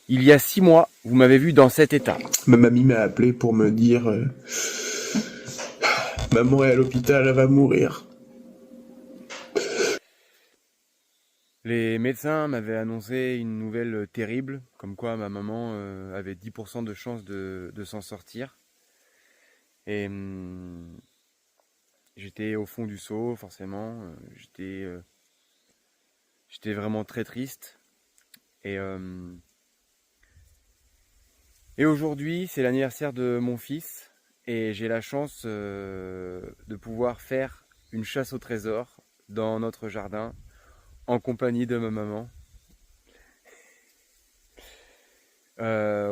Il y a 6 mois, vous m'avez vu dans cet état. Ma mamie m'a appelé pour me dire maman est à l'hôpital, elle va mourir. Les médecins m'avaient annoncé une nouvelle terrible, comme quoi ma maman avait 10% de chance de s'en sortir. Et j'étais au fond du seau, forcément. J'étais vraiment très triste. Et aujourd'hui, c'est l'anniversaire de mon fils. Et j'ai la chance de pouvoir faire une chasse au trésor dans notre jardin, en compagnie de ma maman.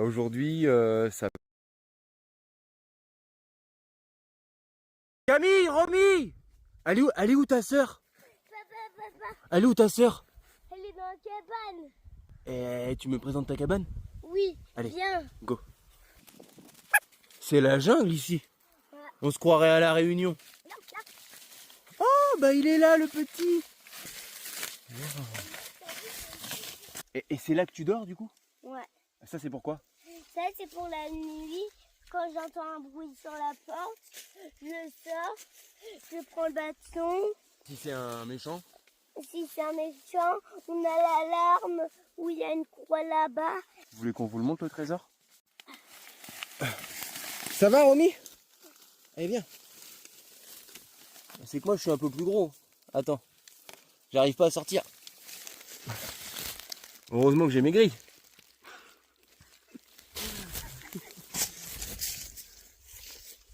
Aujourd'hui, ça... Camille, Romy! Elle est où ta sœur? Papa, Elle est où ta sœur? elle est dans la cabane. Et tu me présentes ta cabane? Oui, Allez, viens. go. C'est la jungle ici. Ouais. On se croirait à la Réunion. Oh, bah il est là le petit. Et c'est là que tu dors du coup? Ouais. Ça c'est pourquoi? Ça, c'est pour la nuit. Quand j'entends un bruit sur la porte, je sors, je prends le bâton. Si c'est un méchant? Si c'est un méchant, on a l'alarme où il y a une croix là-bas. Vous voulez qu'on vous le montre le trésor? Ça va Romy? Allez viens. C'est que moi je suis un peu plus gros. Attends. J'arrive pas à sortir. Heureusement que j'ai maigri.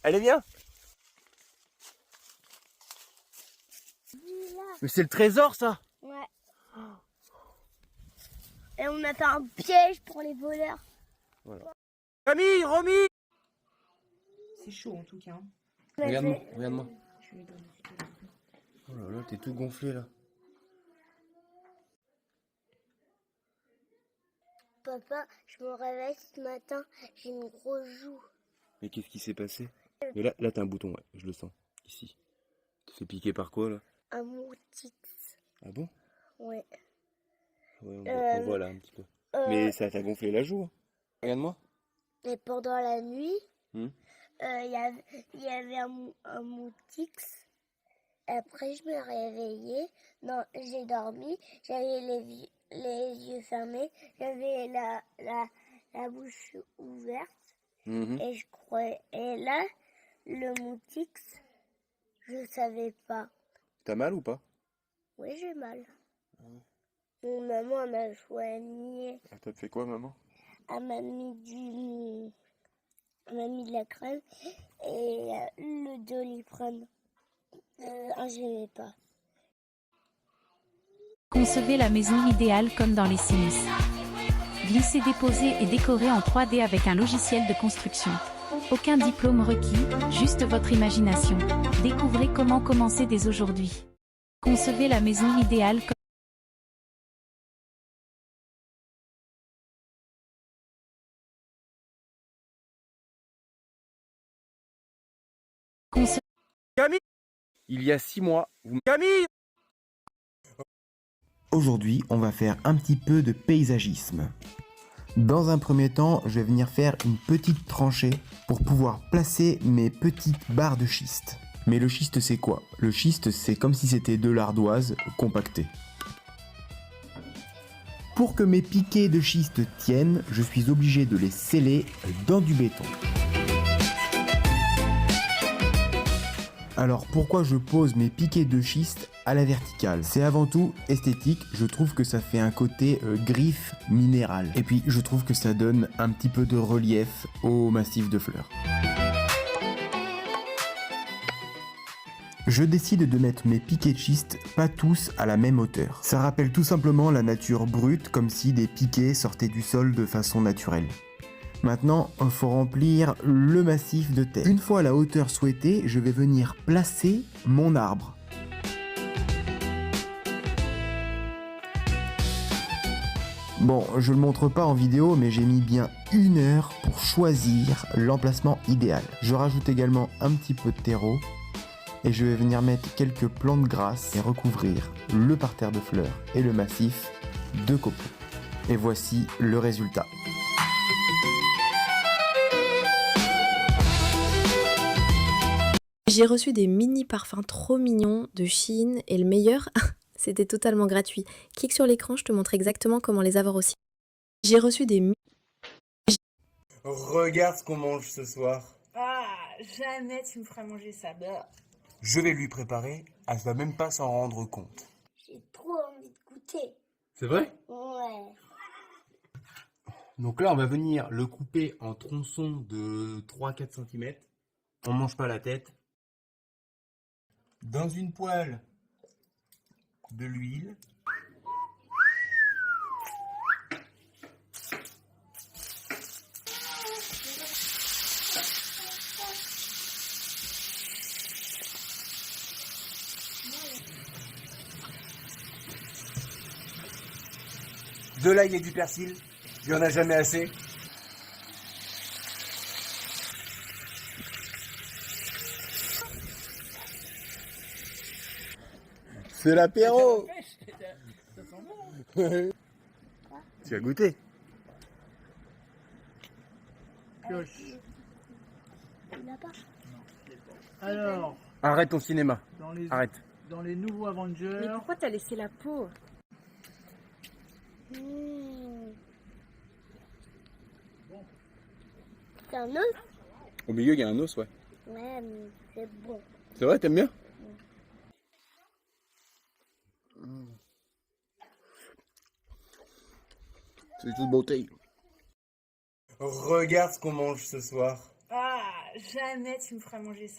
Allez viens. Mais c'est le trésor ça. Ouais. Et on a fait un piège pour les voleurs. Voilà. Camille, Romy. C'est chaud en tout cas. Hein. Regarde-moi, regarde-moi. Je vais donner un petit peu. Oh là là, t'es tout gonflé là. Papa, je me réveille ce matin, j'ai une grosse joue. Mais qu'est-ce qui s'est passé? Mais là t'as un bouton, ouais, je le sens. Ici. Tu te fais piquer par quoi là? Un moutix. Ah bon? Ouais. Ouais, on voit là un petit peu. Mais ça t'a gonflé la joue. Hein. Regarde-moi. Et pendant la nuit, Hmm. il y avait un moutix. Après, je me réveillais. Non, j'ai dormi. J'avais les yeux fermés. J'avais la bouche ouverte. Mhm. Et je croyais. Et là, le moutix, je savais pas. T'as mal ou pas? Oui, j'ai mal. Mon maman m'a soigné. Elle t'a fait quoi maman? Elle m'a mis de la crème et le Doliprane. Je n'aimais pas. Concevez la maison idéale comme dans les Sims. Glisser, déposer et décorer en 3D avec un logiciel de construction. Aucun diplôme requis, juste votre imagination. Découvrez comment commencer dès aujourd'hui. Concevez la maison idéale comme... Camille! Il y a 6 mois, Camille! Aujourd'hui, on va faire un petit peu de paysagisme. Dans un premier temps, je vais venir faire une petite tranchée pour pouvoir placer mes petites barres de schiste. Mais le schiste, c'est quoi? Le schiste, c'est comme si c'était de l'ardoise compactée. Pour que mes piquets de schiste tiennent, je suis obligé de les sceller dans du béton. Alors pourquoi je pose mes piquets de schiste à la verticale? C'est avant tout esthétique, je trouve que ça fait un côté griffe minéral. Et puis je trouve que ça donne un petit peu de relief au massif de fleurs. Je décide de mettre mes piquets de schiste pas tous à la même hauteur. Ça rappelle tout simplement la nature brute, comme si des piquets sortaient du sol de façon naturelle. Maintenant, il faut remplir le massif de terre. Une fois à la hauteur souhaitée, je vais venir placer mon arbre. Bon, je le montre pas en vidéo, mais j'ai mis bien 1 heure pour choisir l'emplacement idéal. Je rajoute également un petit peu de terreau et je vais venir mettre quelques plantes grasses et recouvrir le parterre de fleurs et le massif de copeaux. Et voici le résultat. J'ai reçu des mini parfums trop mignons de Shein et le meilleur, c'était totalement gratuit. Clique sur l'écran, je te montre exactement comment les avoir aussi. J'ai reçu des... Regarde ce qu'on mange ce soir. Ah, jamais tu me feras manger ça. Bah. Je vais lui préparer, elle va même pas s'en rendre compte. J'ai trop envie de goûter. C'est vrai? Ouais. Donc là, on va venir le couper en tronçons de 3-4 cm. On mange pas la tête. Dans une poêle, de l'huile. De l'ail et du persil. Il n'y en a jamais assez. C'est l'apéro. Tu as goûté? Il n'a pas. Alors, Arrête ton cinéma. Arrête. dans les nouveaux Avengers, Mais pourquoi t'as laissé la peau? C'est un os? Au milieu, il y a un os, ouais. Ouais, mais c'est bon. C'est vrai, t'aimes bien? C'est toute beauté. Regarde ce qu'on mange ce soir. Ah, jamais tu me feras manger ça.